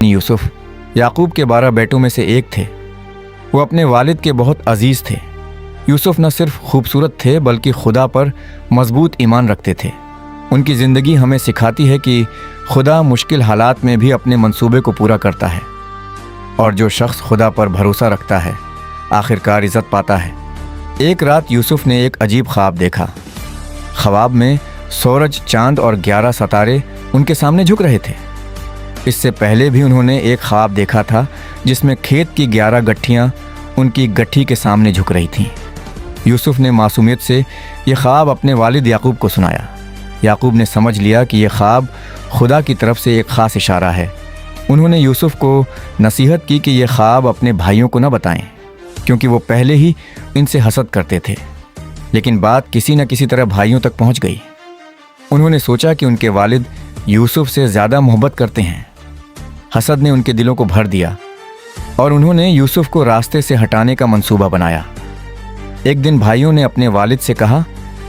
یوسف یعقوب کے 12 بیٹوں میں سے ایک تھے۔ وہ اپنے والد کے بہت عزیز تھے۔ یوسف نہ صرف خوبصورت تھے بلکہ خدا پر مضبوط ایمان رکھتے تھے۔ ان کی زندگی ہمیں سکھاتی ہے کہ خدا مشکل حالات میں بھی اپنے منصوبے کو پورا کرتا ہے، اور جو شخص خدا پر بھروسہ رکھتا ہے آخرکار عزت پاتا ہے۔ ایک رات یوسف نے ایک عجیب خواب دیکھا۔ خواب میں سورج، چاند اور 11 ستارے ان کے سامنے جھک رہے تھے۔ اس سے پہلے بھی انہوں نے ایک خواب دیکھا تھا جس میں کھیت کی 11 گٹھیاں ان کی گٹھی کے سامنے جھک رہی تھیں۔ یوسف نے معصومیت سے یہ خواب اپنے والد یعقوب کو سنایا۔ یعقوب نے سمجھ لیا کہ یہ خواب خدا کی طرف سے ایک خاص اشارہ ہے۔ انہوں نے یوسف کو نصیحت کی کہ یہ خواب اپنے بھائیوں کو نہ بتائیں، کیونکہ وہ پہلے ہی ان سے حسد کرتے تھے۔ لیکن بات کسی نہ کسی طرح بھائیوں تک پہنچ گئی۔ انہوں نے سوچا کہ ان کے والد یوسف سے زیادہ محبت کرتے ہیں۔ حسد نے ان کے دلوں کو بھر دیا اور انہوں نے یوسف کو راستے سے ہٹانے کا منصوبہ بنایا۔ ایک دن بھائیوں نے اپنے والد سے کہا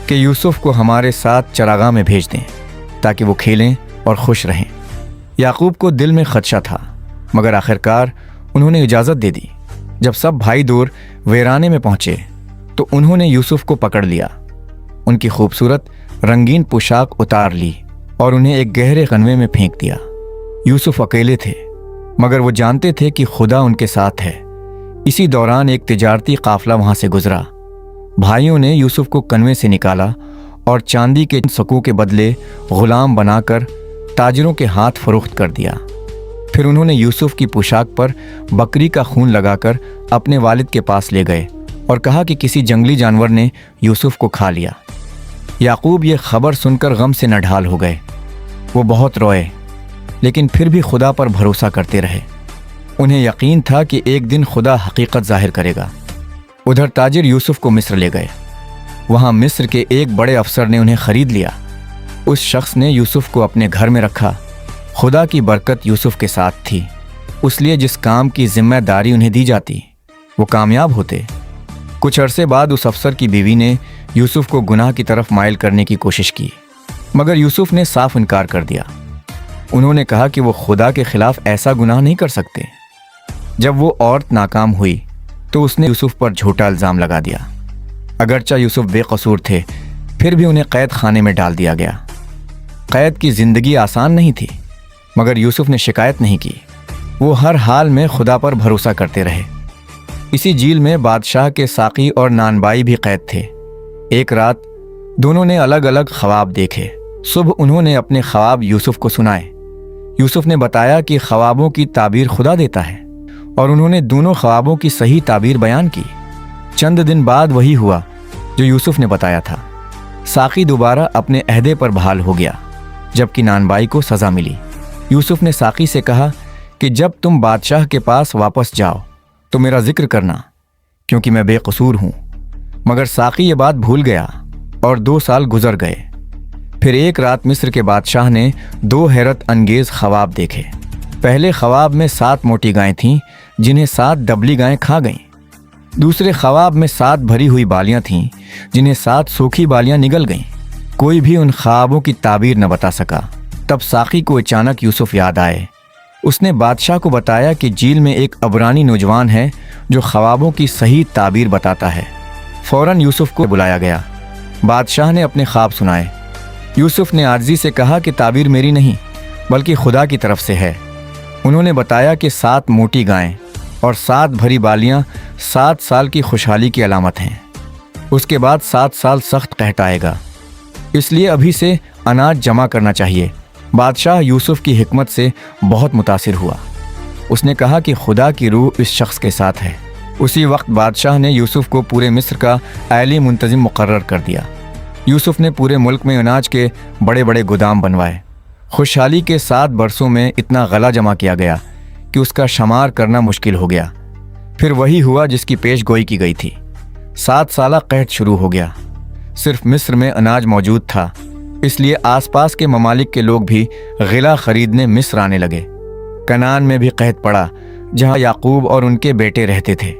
کہ یوسف کو ہمارے ساتھ چراگاہ میں بھیج دیں تاکہ وہ کھیلیں اور خوش رہیں۔ یعقوب کو دل میں خدشہ تھا، مگر آخرکار انہوں نے اجازت دے دی۔ جب سب بھائی دور ویرانے میں پہنچے تو انہوں نے یوسف کو پکڑ لیا، ان کی خوبصورت رنگین پوشاک اتار لی اور انہیں ایک گہرے کنویں میں پھینک دیا۔ یوسف اکیلے تھے، مگر وہ جانتے تھے کہ خدا ان کے ساتھ ہے۔ اسی دوران ایک تجارتی قافلہ وہاں سے گزرا۔ بھائیوں نے یوسف کو کنویں سے نکالا اور چاندی کے سکوں کے بدلے غلام بنا کر تاجروں کے ہاتھ فروخت کر دیا۔ پھر انہوں نے یوسف کی پوشاک پر بکری کا خون لگا کر اپنے والد کے پاس لے گئے اور کہا کہ کسی جنگلی جانور نے یوسف کو کھا لیا۔ یعقوب یہ خبر سن کر غم سے نڈھال ہو گئے۔ وہ بہت روئے، لیکن پھر بھی خدا پر بھروسہ کرتے رہے۔ انہیں یقین تھا کہ ایک دن خدا حقیقت ظاہر کرے گا۔ ادھر تاجر یوسف کو مصر لے گئے۔ وہاں مصر کے ایک بڑے افسر نے انہیں خرید لیا۔ اس شخص نے یوسف کو اپنے گھر میں رکھا۔ خدا کی برکت یوسف کے ساتھ تھی، اس لیے جس کام کی ذمہ داری انہیں دی جاتی وہ کامیاب ہوتے۔ کچھ عرصے بعد اس افسر کی بیوی نے یوسف کو گناہ کی طرف مائل کرنے کی کوشش کی، مگر یوسف نے صاف انکار کر دیا۔ انہوں نے کہا کہ وہ خدا کے خلاف ایسا گناہ نہیں کر سکتے۔ جب وہ عورت ناکام ہوئی تو اس نے یوسف پر جھوٹا الزام لگا دیا۔ اگرچہ یوسف بے قصور تھے، پھر بھی انہیں قید خانے میں ڈال دیا گیا۔ قید کی زندگی آسان نہیں تھی، مگر یوسف نے شکایت نہیں کی۔ وہ ہر حال میں خدا پر بھروسہ کرتے رہے۔ اسی جیل میں بادشاہ کے ساقی اور نانبائی بھی قید تھے۔ ایک رات دونوں نے الگ الگ خواب دیکھے۔ صبح انہوں نے اپنے خواب یوسف کو سنائے۔ یوسف نے بتایا کہ خوابوں کی تعبیر خدا دیتا ہے، اور انہوں نے دونوں خوابوں کی صحیح تعبیر بیان کی۔ چند دن بعد وہی ہوا جو یوسف نے بتایا تھا۔ ساقی دوبارہ اپنے عہدے پر بحال ہو گیا، جبکہ نانبائی کو سزا ملی۔ یوسف نے ساقی سے کہا کہ جب تم بادشاہ کے پاس واپس جاؤ تو میرا ذکر کرنا، کیونکہ میں بے قصور ہوں۔ مگر ساقی یہ بات بھول گیا اور 2 سال گزر گئے۔ پھر ایک رات مصر کے بادشاہ نے 2 حیرت انگیز خواب دیکھے۔ پہلے خواب میں 7 موٹی گائیں تھیں جنہیں 7 دبلی گائیں کھا گئیں۔ دوسرے خواب میں 7 بھری ہوئی بالیاں تھیں جنہیں 7 سوکھی بالیاں نگل گئیں۔ کوئی بھی ان خوابوں کی تعبیر نہ بتا سکا۔ تب ساقی کو اچانک یوسف یاد آئے۔ اس نے بادشاہ کو بتایا کہ جیل میں ایک عبرانی نوجوان ہے جو خوابوں کی صحیح تعبیر بتاتا ہے۔ فوراً یوسف کو بلایا گیا۔ بادشاہ نے اپنے خواب سنائے۔ یوسف نے عاجزی سے کہا کہ تعبیر میری نہیں بلکہ خدا کی طرف سے ہے۔ انہوں نے بتایا کہ 7 موٹی گائیں اور 7 بھری بالیاں 7 سال کی خوشحالی کی علامت ہیں۔ اس کے بعد 7 سال سخت قحط آئے گا، اس لیے ابھی سے اناج جمع کرنا چاہیے۔ بادشاہ یوسف کی حکمت سے بہت متاثر ہوا۔ اس نے کہا کہ خدا کی روح اس شخص کے ساتھ ہے۔ اسی وقت بادشاہ نے یوسف کو پورے مصر کا عالی منتظم مقرر کر دیا۔ یوسف نے پورے ملک میں اناج کے بڑے بڑے گودام بنوائے۔ خوشحالی کے 7 برسوں میں اتنا غلہ جمع کیا گیا کہ اس کا شمار کرنا مشکل ہو گیا۔ پھر وہی ہوا جس کی پیش گوئی کی گئی تھی۔ 7 سالہ قحط شروع ہو گیا۔ صرف مصر میں اناج موجود تھا، اس لیے آس پاس کے ممالک کے لوگ بھی غلہ خریدنے مصر آنے لگے۔ کنعان میں بھی قحط پڑا، جہاں یعقوب اور ان کے بیٹے رہتے تھے۔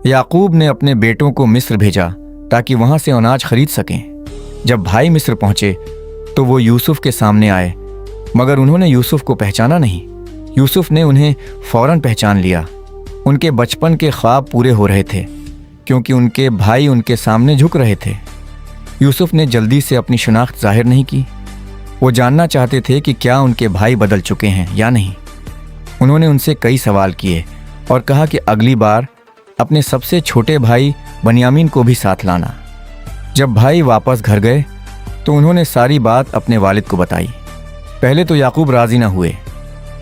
یعقوب نے اپنے بیٹوں کو مصر بھیجا تاکہ وہاں سے اناج خرید سکیں۔ جب بھائی مصر پہنچے تو وہ یوسف کے سامنے آئے، مگر انہوں نے یوسف کو پہچانا نہیں۔ یوسف نے انہیں فوراً پہچان لیا۔ ان کے بچپن کے خواب پورے ہو رہے تھے کیونکہ ان کے بھائی ان کے سامنے جھک رہے تھے۔ یوسف نے جلدی سے اپنی شناخت ظاہر نہیں کی۔ وہ جاننا چاہتے تھے کہ کیا ان کے بھائی بدل چکے ہیں یا نہیں۔ انہوں نے ان سے کئی سوال کیے اور کہا کہ اگلی بار اپنے سب سے چھوٹے بھائی بنیامین کو بھی ساتھ لانا۔ جب بھائی واپس گھر گئے تو انہوں نے ساری بات اپنے والد کو بتائی۔ پہلے تو یعقوب راضی نہ ہوئے،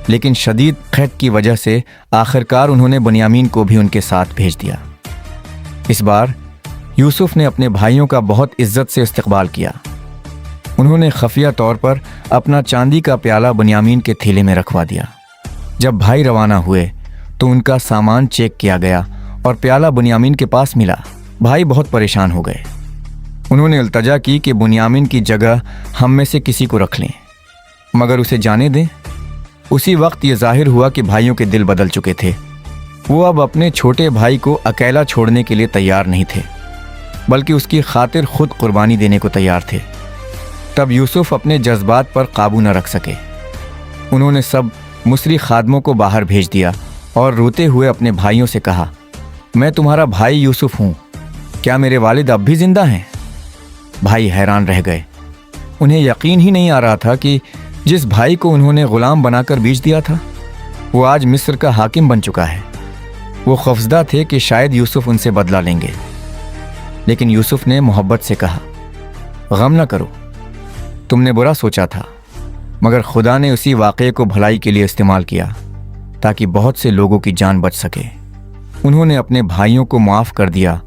لیکن شدید قحط کی وجہ سے آخرکار انہوں نے بنیامین کو بھی ان کے ساتھ بھیج دیا۔ اس بار یوسف نے اپنے بھائیوں کا بہت عزت سے استقبال کیا۔ انہوں نے خفیہ طور پر اپنا چاندی کا پیالہ بنیامین کے تھیلے میں رکھوا دیا۔ جب بھائی روانہ ہوئے تو ان کا سامان چیک کیا گیا اور پیالہ بنیامین کے پاس ملا۔ بھائی بہت پریشان ہو گئے۔ انہوں نے التجا کی کہ بنیامین کی جگہ ہم میں سے کسی کو رکھ لیں، مگر اسے جانے دیں۔ اسی وقت یہ ظاہر ہوا کہ بھائیوں کے دل بدل چکے تھے۔ وہ اب اپنے چھوٹے بھائی کو اکیلا چھوڑنے کے لیے تیار نہیں تھے، بلکہ اس کی خاطر خود قربانی دینے کو تیار تھے۔ تب یوسف اپنے جذبات پر قابو نہ رکھ سکے۔ انہوں نے سب مصری خادموں کو باہر بھیج دیا اور روتے ہوئے اپنے بھائیوں سے کہا، میں تمہارا بھائی یوسف ہوں، کیا میرے والد اب بھی زندہ ہیں؟ بھائی حیران رہ گئے۔ انہیں یقین ہی نہیں آ رہا تھا کہ جس بھائی کو انہوں نے غلام بنا کر بیچ دیا تھا وہ آج مصر کا حاکم بن چکا ہے۔ وہ خوفزدہ تھے کہ شاید یوسف ان سے بدلہ لیں گے، لیکن یوسف نے محبت سے کہا، غم نہ کرو، تم نے برا سوچا تھا، مگر خدا نے اسی واقعے کو بھلائی کے لیے استعمال کیا تاکہ بہت سے لوگوں کی جان بچ سکے۔ انہوں نے اپنے بھائیوں کو معاف کر دیا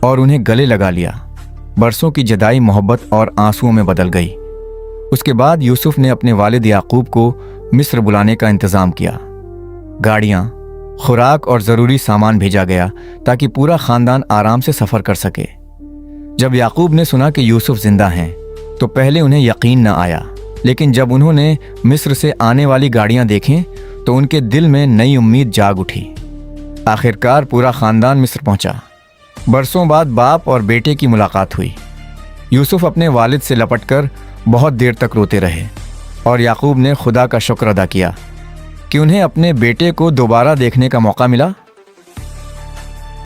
اور انہیں گلے لگا لیا۔ برسوں کی جدائی محبت اور آنسوؤں میں بدل گئی۔ اس کے بعد یوسف نے اپنے والد یعقوب کو مصر بلانے کا انتظام کیا۔ گاڑیاں، خوراک اور ضروری سامان بھیجا گیا تاکہ پورا خاندان آرام سے سفر کر سکے۔ جب یعقوب نے سنا کہ یوسف زندہ ہیں تو پہلے انہیں یقین نہ آیا، لیکن جب انہوں نے مصر سے آنے والی گاڑیاں دیکھیں تو ان کے دل میں نئی امید جاگ اٹھی۔ آخرکار پورا خاندان مصر پہنچا۔ برسوں بعد باپ اور بیٹے کی ملاقات ہوئی۔ یوسف اپنے والد سے لپٹ کر بہت دیر تک روتے رہے اور یعقوب نے خدا کا شکر ادا کیا کہ انہیں اپنے بیٹے کو دوبارہ دیکھنے کا موقع ملا۔